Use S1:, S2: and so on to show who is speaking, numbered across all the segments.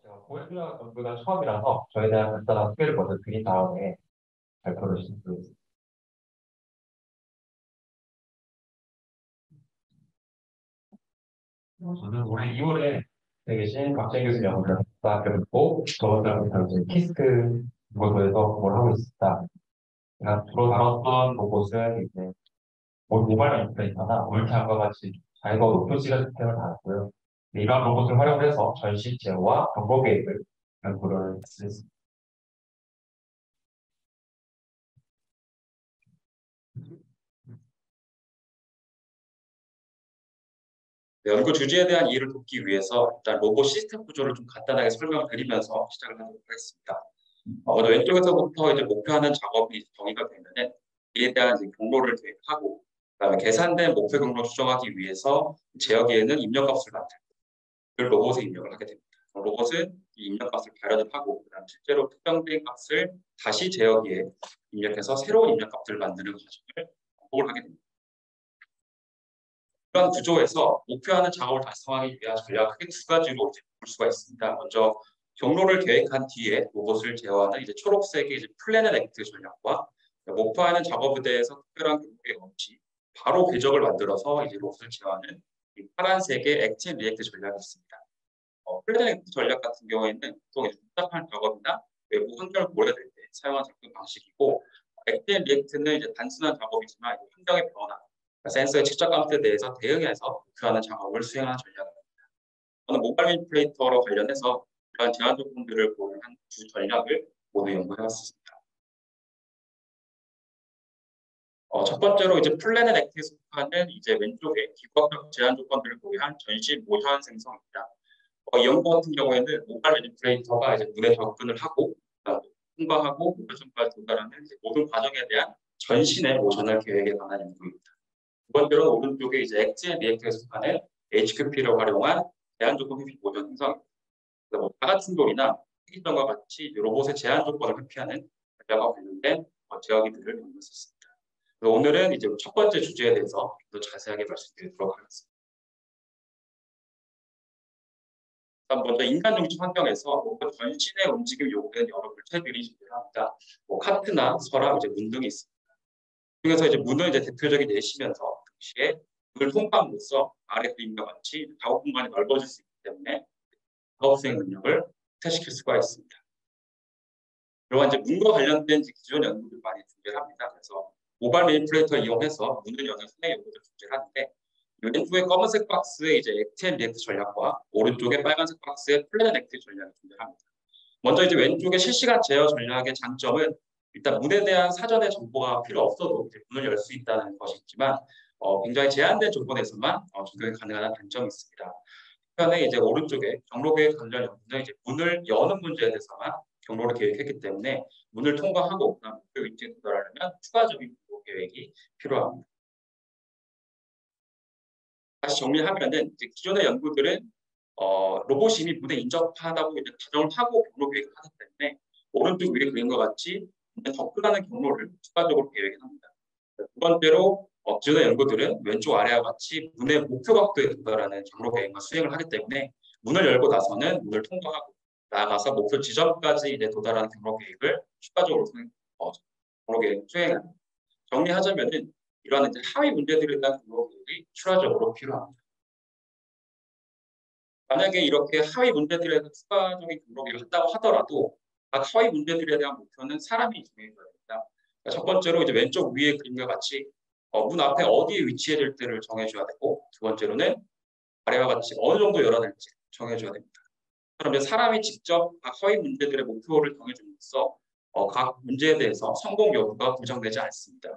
S1: 제가 고해수학 연구가 처음이라서 저에 대한 간단한 소개를 먼저 드린 다음에 발표를 시작드리겠습니다. 저는 올해 2월에 계신 박재규 교수 연구를 학교를 듣고 저 같은 경우는 이제 키스크 연구소에서 공부를 하고 있습니다. 제가 주로 다뤘던 로봇은 이제 모바일 인플레이터나 올타임과 같이 자이버 높은 시간 시스템을 다뤘고요. 이러한 로봇을 활용해서 전시 제어와 정보 계획을 연구를 했습니다.
S2: 연구 주제에 대한 이해를 돕기 위해서 일단 로봇 시스템 구조를 좀 간단하게 설명을 드리면서 시작을 하도록 하겠습니다. 먼저 왼쪽에서부터 이제 목표하는 작업이 정의가 되면은 이에 대한 이제 경로를 계획하고, 그다음에 계산된 목표 경로 수정하기 위해서 제어기에는 입력값을 만들고 그 로봇에 입력을 하게 됩니다. 로봇은 이 입력값을 발현을 하고, 그다음 실제로 특정된 값을 다시 제어기에 입력해서 새로운 입력값들을 만드는 과정을 반복을 하게 됩니다. 이런 구조에서 목표하는 작업을 달성하기 위한 전략 크게 두 가지로 이제 볼 수가 있습니다. 먼저 경로를 계획한 뒤에 로봇을 제어하는 이제 초록색의 이제 플랜 앤 액트 전략과, 목표하는 작업에 대해서 특별한 경로 계획 없이 바로 궤적을 만들어서 이제 로봇을 제어하는 이 파란색의 액트 앤 리액트 전략이 있습니다. 플랜 앤 액트 전략 같은 경우에는 보통 복잡한 작업이나 외부 환경을 고려될 때 사용하는 접근 방식이고, 액트 앤 리액트는 이제 단순한 작업이지만 환경의 변화, 센서의 측정 값에 대해서 대응해서 목표하는 작업을 수행하는 전략입니다. 저는 모바일 인플레이터로 관련해서 이러한 제한 조건들을 고려한 두 전략을 모두 연구해봤습니다. 첫 번째로 이제 플랜 앤 액트에 속하는 이제 왼쪽에 기구학적 제한 조건들을 고려한 전시 모션 생성입니다. 이 연구 같은 경우에는 모바일 인플레이터가 이제 눈에 접근을 하고 통과하고 목표점까지 도달하는 모든 과정에 대한 전신의 모션을 계획에 관한 연구입니다. 두 번째로 오른쪽에 이제 액트 앤 리액트에 속하는 HQP를 활용한 제한 조건 회피 모션 생성입니다. 다 같은 돌이나 특이점과 같이 로봇의 제한 조건을 회피하는 전략과 관련된 제어기들을 연구했습니다. 오늘은 이제 첫 번째 주제에 대해서 더 자세하게 말씀드리도록 하겠습니다. 먼저 인간 중심 환경에서 전신의 움직임 요구되는 여러 물체들이 존재합니다. 카트나 서랍, 이제 문 등이 있습니다. 그래서 이제 문을 이제 대표적인 예시면서 동시에 문을 통과함으로써 아래 그림과 같이 작업 공간이 넓어질 수 있기 때문에 작업 수행 능력을 확대시킬 수가 있습니다. 이러한 이제 문과 관련된 기존 연구를 많이 존재합니다. 그래서 모바일 매니플레이터 이용해서 문을 여는 수행 연구를 존재하는데, 왼쪽에 검은색 박스에 이제 액트 앤 리액트 전략과 오른쪽에 빨간색 박스에 플랜 앤 액트 전략이 존재합니다. 먼저 이제 왼쪽의 실시간 제어 전략의 장점은 일단 문에 대한 사전의 정보가 필요 없어도 문을 열 수 있다는 것이 있지만, 굉장히 제한된 조건에서만 적용이 가능한 단점이 있습니다. 반면에 이제 오른쪽에 경로 계획 관련 연구는 이제 문을 여는 문제에 대해서만 경로를 계획했기 때문에 문을 통과하고 그다음 목표 위치에 도달하려면 추가적인 경로 계획이 필요합니다. 다시 정리하면은 이제 기존의 연구들은 로봇이 이미 문에 인접하다고 이제 가정을 하고 경로 계획을 하기 때문에 오른쪽 위에 그림과 같이 접근하는 경로를 추가적으로 계획합니다. 두 번째로 기존의 연구들은 왼쪽 아래와 같이 문의 목표 각도에 도달하는 경로 계획과 수행을 하기 때문에 문을 열고 나서는 문을 통과하고 나아가서 목표 지점까지 이제 도달하는 경로 계획을 추가적으로 경로 계획 수행합니다. 정리하자면은 이러한 이제 하위 문제들에 대한 경로 계획이 추가적으로 필요합니다. 만약에 이렇게 하위 문제들에 대한 추가적인 경로 계획을 한다고 하더라도 각 하위 문제들에 대한 목표는 사람이 정해줘야 됩니다. 첫 번째로 이제 왼쪽 위에 그림과 같이 문 앞에 어디에 위치해야 될 때를 정해줘야 되고, 두 번째로는 아래와 같이 어느 정도 열어야 될지 정해줘야 됩니다. 그럼 이제 사람이 직접 각 하위 문제들의 목표를 정해줌으로써 각 문제에 대해서 성공 여부가 보장되지 않습니다.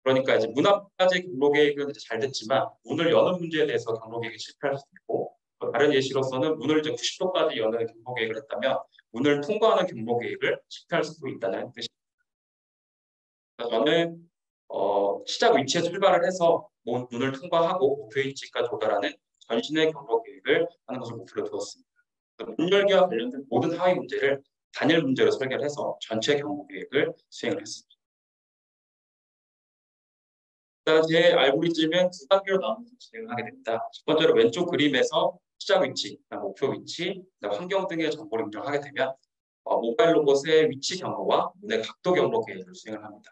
S2: 그러니까 이제 문 앞까지 경로 계획은 이제 잘 됐지만 문을 여는 문제에 대해서 경로 계획이 실패할 수도 있고, 다른 예시로서는 문을 이제 90도까지 여는 경로 계획을 했다면 문을 통과하는 경로 계획을 실패할 수도 있다는 뜻입니다. 저는 시작 위치에 출발을 해서 문을 통과하고 목표 위치까지 도달하는 전신의 경로 계획을 하는 것을 목표로 두었습니다. 문 열기와 관련된 모든 하위 문제를 단일 문제로 설계를 해서 전체 경로 계획을 수행을 했습니다. 일단 제 알고리즘은 두 단계로 나눠서 진행을 하게 됩니다. 첫 번째로 왼쪽 그림에서 시작 위치, 목표 위치, 환경 등의 정보를 입력하게 되면 모바일 로봇의 위치 경로와 문의 각도 경로 계획을 수행을 합니다.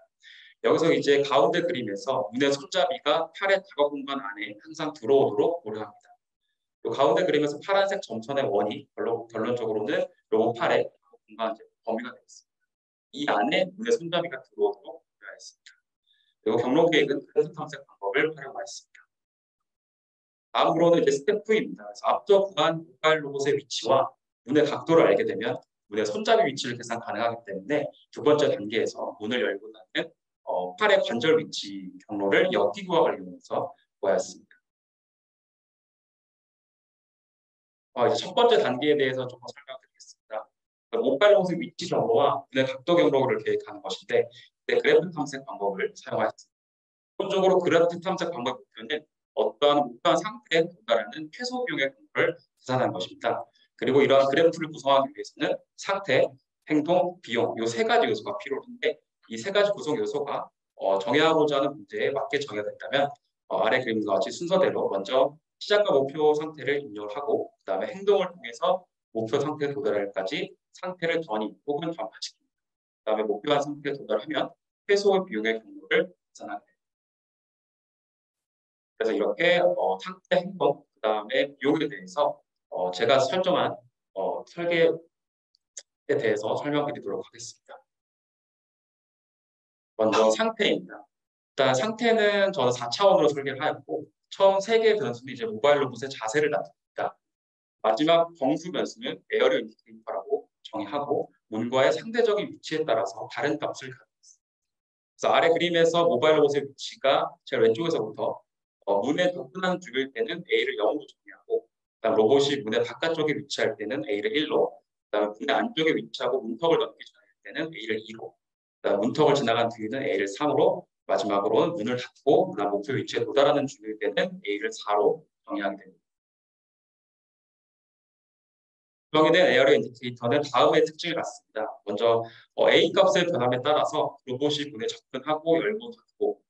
S2: 여기서 이제 가운데 그림에서 문의 손잡이가 팔의 작업 공간 안에 항상 들어오도록 고려합니다. 또 가운데 그림에서 파란색 점선의 원이 결론적으로는 로봇 팔의 작업 공간 범위가 되겠습니다. 이 안에 문의 손잡이가 들어오도록 고려했습니다. 그리고 경로 계획은 그래프 탐색 방법을 활용하였습니다. 다음으로는 이제 스텝 2입니다. 그래서 앞서 구한 모바일 로봇의 위치와 문의 각도를 알게 되면 문의 손잡이 위치를 계산 가능하기 때문에 두 번째 단계에서 문을 열고 닫는 팔의 관절 위치 경로를 역기구학을 이용해서 구하였습니다. 이제 첫 번째 단계에 대해서 조금 설명드리겠습니다. 모바일 로봇의 위치 경로와 문의 각도 경로를 계획하는 것인데 그래프 탐색 방법을 사용하였습니다. 기본적으로 그래프 탐색 방법의 목표는 어떠한 목표한 상태에 도달하는 최소 비용의 경로를 계산하는 것입니다. 그리고 이러한 그래프를 구성하기 위해서는 상태, 행동, 비용 이 세 가지 요소가 필요한데 이 세 가지 구성 요소가 정의하고자 하는 문제에 맞게 정의된다면 아래 그림과 같이 순서대로 먼저 시작과 목표 상태를 입력하고 그 다음에 행동을 통해서 목표 상태에 도달할까지 상태를 전이 혹은 전파시킵니다. 그 다음에 목표한 상태에 도달하면 최소 비용의 경로를 계산하게 됩니다. 그래서 이렇게 상태, 행동, 그 다음에 비용에 대해서 제가 설정한 설계에 대해서 설명드리도록 하겠습니다. 먼저 상태입니다. 일단 상태는 저는 4차원으로 설계를 하였고 처음 3개의 변수는 이제 모바일 로봇의 자세를 나타냅니다. 마지막 정수 변수는 에어리어 인디케이터라고 정의하고 문과의 상대적인 위치에 따라서 다른 값을 가져있습니다. 그래서 아래 그림에서 모바일 로봇의 위치가 제일 왼쪽에서부터 문에 접근하는 중일 때는 A를 0으로 정의하고 그다음 로봇이 문의 바깥쪽에 위치할 때는 A를 1로 그다음 문의 안쪽에 위치하고 문턱을 넘기 전에 때는 A를 2로 그다음 문턱을 지나간 뒤에는 A를 3으로 마지막으로는 문을 닫고 그다음 목표 위치에 도달하는 중일 때는 A를 4로 정의하게 됩니다. 구성된 에어리어 인디케이터는 다음의 특징을 갖습니다. 먼저 A 값의 변함에 따라서 로봇이 문에 접근하고 열고 닫고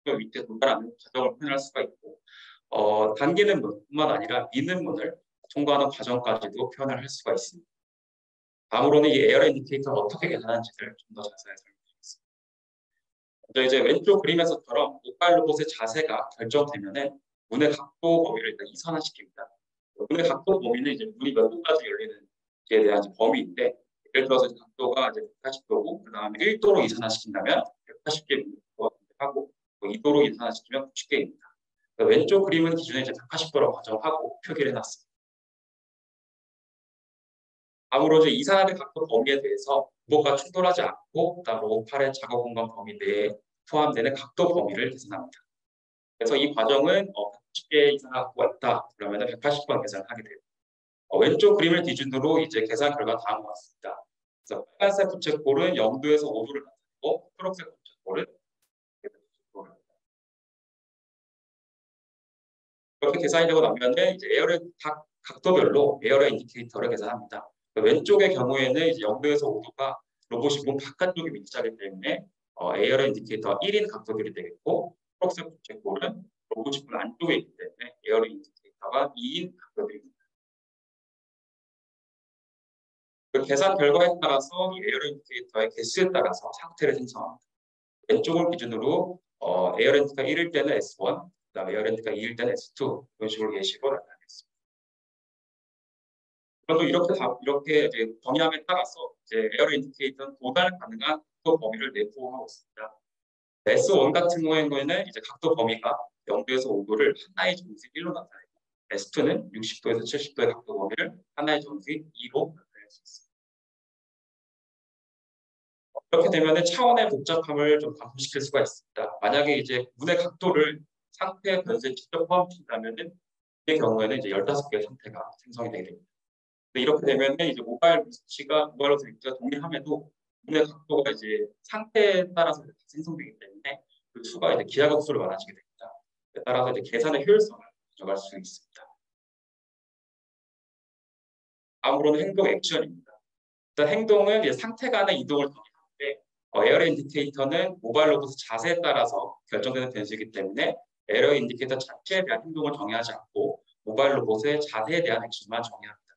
S2: 그 위치에 도달하는 과정을 표현할 수가 있고 당기는 문뿐만 아니라 미는 문을 통과하는 과정까지도 표현을 할 수가 있습니다. 다음으로는 이 에어리어 인디케이터를 어떻게 계산하는지를 좀 더 자세히 설명드리겠습니다. 먼저 이제 왼쪽 그림에서처럼 모바일 로봇의 자세가 결정되면은 문의 각도 범위를 일단 이산화시킵니다. 문의 각도 범위는 이제 문이 몇 도까지 열리는지에 대한 범위인데 예를 들어서 각도가 이제 180도고 그 다음에 1도로 이산화시킨다면 180개 문을 하고 2도로 이산화시키면 90개입니다. 왼쪽 그림은 기존에 이제 180도로 가정하고 표기를 해놨습니다. 다음으로 이제 이산화된 각도 범위에 대해서 로봇과 충돌하지 않고 그다음 로봇 팔의 작업 공간 범위 내에 포함되는 각도 범위를 계산합니다. 그래서 이 과정은 180개 이산화 각도가 있다 그러면 180번 계산을 하게 돼요. 왼쪽 그림을 기준으로 이제 계산 결과 다음과 같습니다. 그래서 빨간색 부채꼴은 0도에서 5도를 나타내고 초록색 부채꼴은 이렇게 계산이 되고 나면 이제 에어리어 각 각도별로 에어리어 인디케이터를 계산합니다. 왼쪽의 경우에는 이제 0도에서 5도가 로봇이 문 바깥쪽에 위치하기 때문에 에어리어 인디케이터가 1인 각도들이 되겠고 초록색 부채꼴은 로봇이 문 안쪽에 있기 때문에 에어리어 인디케이터가 2인 각도들입니다. 그 계산 결과에 따라서 이 에어리어 인디케이터의 개수에 따라서 상태를 생성합니다. 왼쪽을 기준으로 에어리어 인디케이터가 1일 때는 S1, 그다음에 에어리어 인디케이터가 2일 때는 S2 이런 식으로 예시로 나타내겠습니다. 그래도 이렇게 이제 범위함에 따라서 이제 에어리어 인디케이터는 도달 가능한 각도 범위를 내포하고 있습니다. S1 같은 경우에는 이제 각도 범위가 0도에서 5도를 하나의 정수의 1로 나타내고 S2는 60도에서 70도의 각도 범위를 하나의 정수의 2로 나타낼 수 있습니다. 이렇게 되면 차원의 복잡함을 좀 감소시킬 수가 있습니다. 만약에 이제 문의 각도를 상태 변수에 직접 포함시킨다면은 이 경우에는 이제 15개의 상태가 생성이 되게 됩니다. 이렇게 되면 이제 모바일 위치가 동일함에도 문의 각도가 이제 상태에 따라서 생성되기 때문에 그 수가 이제 기하급수로 많아지게 됩니다. 따라서 이제 계산의 효율성을 가져갈 수 있습니다. 다음으로는 행동 액션입니다. 일단 행동은 이제 상태 간의 이동을 정의하는데 에어리어 인디케이터는 모바일 로봇의 자세에 따라서 결정되는 변수이기 때문에 에어리어 인디케이터 자체에 대한 행동을 정의하지 않고 모바일 로봇의 자세에 대한 액션만 정의합니다.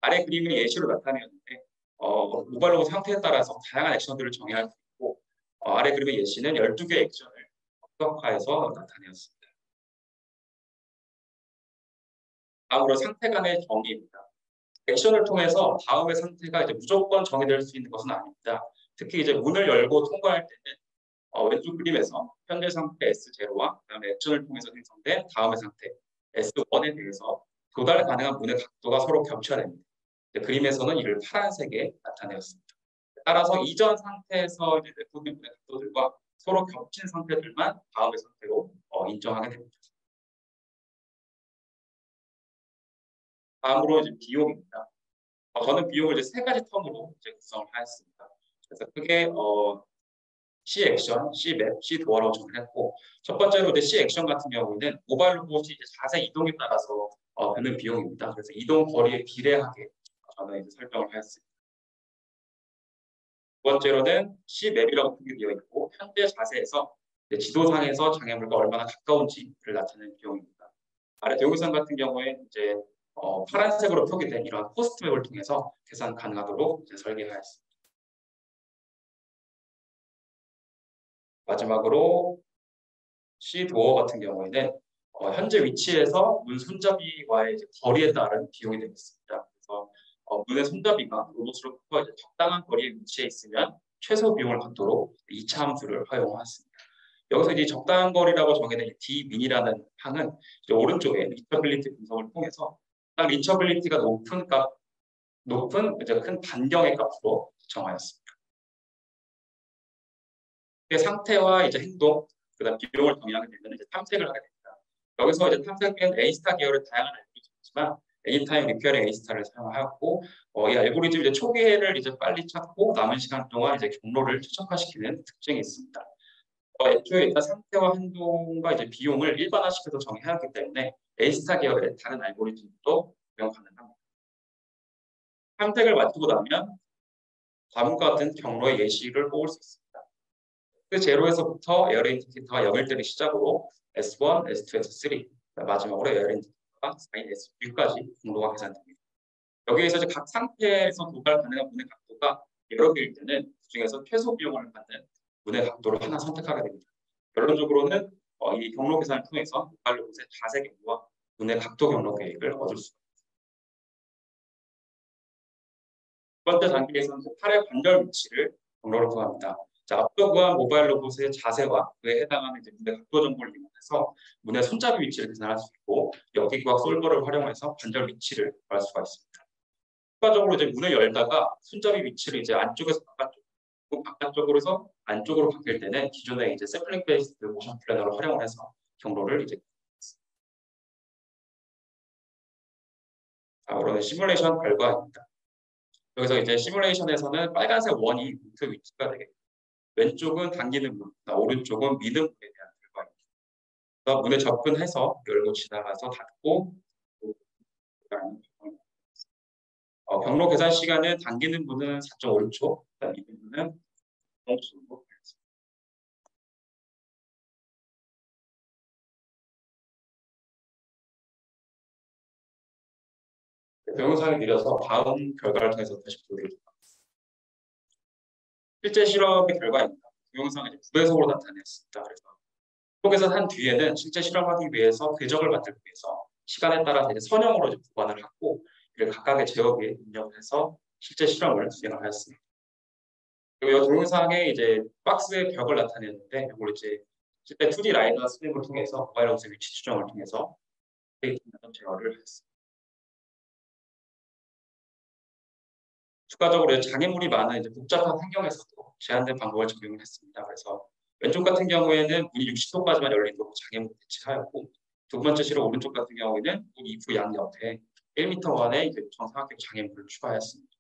S2: 아래 그림은 예시로 나타내었는데 모바일 로봇 상태에 따라서 다양한 액션들을 정의할 수 있고 아래 그림의 예시는 12개의 액션을 극적화해서 나타내었습니다. 다음으로 상태 간의 정의입니다. 액션을 통해서 다음의 상태가 이제 무조건 정의될 수 있는 것은 아닙니다. 특히 이제 문을 열고 통과할 때는 왼쪽 그림에서 현재 상태 S0와 그다음에 액션을 통해서 생성된 다음의 상태 S1에 대해서 도달 가능한 문의 각도가 서로 겹쳐야 됩니다. 그림에서는 이를 파란색에 나타내었습니다. 따라서 이전 상태에서 이제 내포된 문의 각도들과 서로 겹친 상태들만 다음의 상태로 인정하게 됩니다. 다음으로 이제 비용입니다. 저는 비용을 이제 세 가지 텀으로 이제 구성을 하였습니다. 그래서 크게 C 액션, C 맵, C 도어라고 정의했고 첫 번째로 이제 C 액션 같은 경우에는 모바일 로봇이 이제 자세 이동에 따라서 드는 비용입니다. 그래서 이동 거리에 비례하게 저는 이제 설정을 하였습니다. 두 번째로는 C 맵이라고 표기되어 있고 현재 자세에서 지도상에서 장애물과 얼마나 가까운지를 나타내는 비용입니다. 아래 동영상 같은 경우에 이제 파란색으로 표기된 이러한 코스트 맵을 통해서 계산 가능하도록 이제 설계하였습니다. 마지막으로 C 도어 같은 경우에는 현재 위치에서 문 손잡이와의 이제 거리에 따른 비용이 되겠습니다. 그래서 문의 손잡이가 로봇으로부터 이제 적당한 거리에 위치해 있으면 최소 비용을 받도록 2차 함수를 활용하였습니다. 여기서 이제 적당한 거리라고 정해진 D민이라는 항은 이제 오른쪽에 리처빌리티 분석을 통해서 딱 리처빌리티가 높은 이제 큰 반경의 값으로 정하였습니다. 상태와 이제 행동, 그다음 비용을 정의하게 되면 이제 탐색을 하게 됩니다. 여기서 이제 탐색은 A-스타 계열의 다양한 알고리즘이지만 Anytime Repairing A-스타를 사용하였고 이 알고리즘 이제 초기화를 이제 빨리 찾고 남은 시간 동안 이제 경로를 최적화시키는 특징이 있습니다. 애초에 일단 상태와 행동과 이제 비용을 일반화시켜서 정의하였기 때문에 A-스타 계열의 다른 알고리즘도 적용 가능합니다. 탐색을 마치고 나면 다음과 같은 경로의 예시를 뽑을 수 있습니다. 그 제로에서부터 에어레 인디케이터가 0일 때를 시작으로 S1, S2, S3 마지막으로 에어레 인디케이터가 4인 S6까지 공로가 계산됩니다. 여기에서 이제 각 상태에서 도달 가능한 문의 각도가 여러 개일 때는 그중에서 최소 비용을 받는 문의 각도를 하나 선택하게 됩니다. 결론적으로는 이 경로 계산을 통해서 모바일 로봇의 자세 경로와 문의 각도 경로 계획을 얻을 수 있습니다. 두 번째 단계에서는 팔의 관절 위치를 경로로 구합니다. 앞서 구한 모바일 로봇의 자세와 그에 해당하는 이제 문의 각도 정보를 이용해서 문의 손잡이 위치를 계산할 수 있고 역기구학 솔버를 활용해서 관절 위치를 구할 수가 있습니다. 추가적으로 이제 문을 열다가 손잡이 위치를 이제 안쪽에서 바깥쪽으로서 안쪽으로 바뀔 때는 기존의 이제 샘플링 베이스드 모션 플래너를 활용을 해서 경로를 이제 다음으로는 시뮬레이션 결과입니다. 여기서 이제 시뮬레이션에서는 빨간색 원이 그 위치가 되겠습니다. 왼쪽은 당기는 문, 오른쪽은 미는 문에 대한 결과입니다. 문에 접근해서 열고 지나가서 닫고 경로 계산 시간은 당기는 문은 4.5초, 미는 문은 0.5초. 동영상을 밀어서 다음 결과를 통해서 다시 보여드리겠습니다. 실제 실험의 결과입니다. 동영상을 9배속으로 나타냈습니다. 그래서 속에서 한 뒤에는 실제 실험하기 위해서 궤적을 만들기 위해서 시간에 따라서 이제 선형으로 이제 보관을 하고 이를 각각의 제어기에 입력을 해서 실제 실험을 진행을 하였습니다. 그리고 이 동영상에 이제 박스의 벽을 나타냈는데 이걸 이제 실제 2D 라이더 스냅을 통해서 모바일 로봇의 위치 추정을 통해서 데이터 제어를 했습니다. 추가적으로 장애물이 많은 이제 복잡한 환경에서도 제한된 방법을 적용을 했습니다. 그래서 왼쪽 같은 경우에는 문이 60도까지만 열리도록 장애물을 배치하였고 두 번째 실험 오른쪽 같은 경우에는 문 입구 양옆에 1m만의 이제 정사각형 장애물을 추가하였습니다.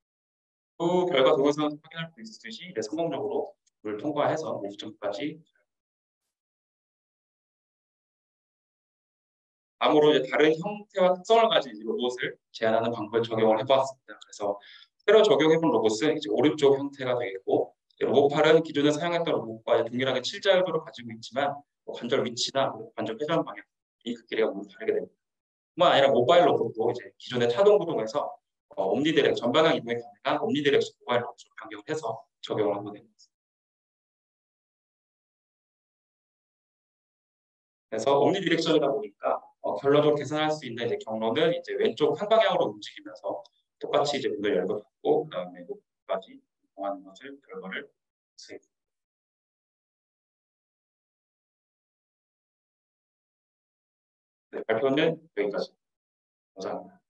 S2: 그 결과 동영상에서 확인할 수 있듯이 이제 성공적으로 문을 통과해서 목적지까지 다음으로 이제 다른 형태와 특성을 가진 로봇을 제한하는 방법을 적용을 해보았습니다. 그래서 새로 적용해본 로봇은 이제 오른쪽 형태가 되겠고 로봇팔은 기존에 사용했던 로봇과 동일하게 7자율도를 가지고 있지만 관절 위치나 관절 회전 방향 이 그 길이가 모두 다르게 됩니다. 뿐만 아니라 모바일 로봇도 이제 기존의 차동 구동에서 옴니디렉 전방향 이동이 가능한 옴니디렉션 모바일 로봇으로 변경을 해서 적용을 하고 있는 거죠. 그래서 옴니디렉션이다 보니까 결론적으로 계산할 수 있는 이제 경로는 이제 왼쪽 한 방향으로 움직이면서 똑같이 이제 문을 열고 닫고 그다음에 목까지 이동하는 것을 결과를 수행. 네, 발표는 여기까지. 감사합니다.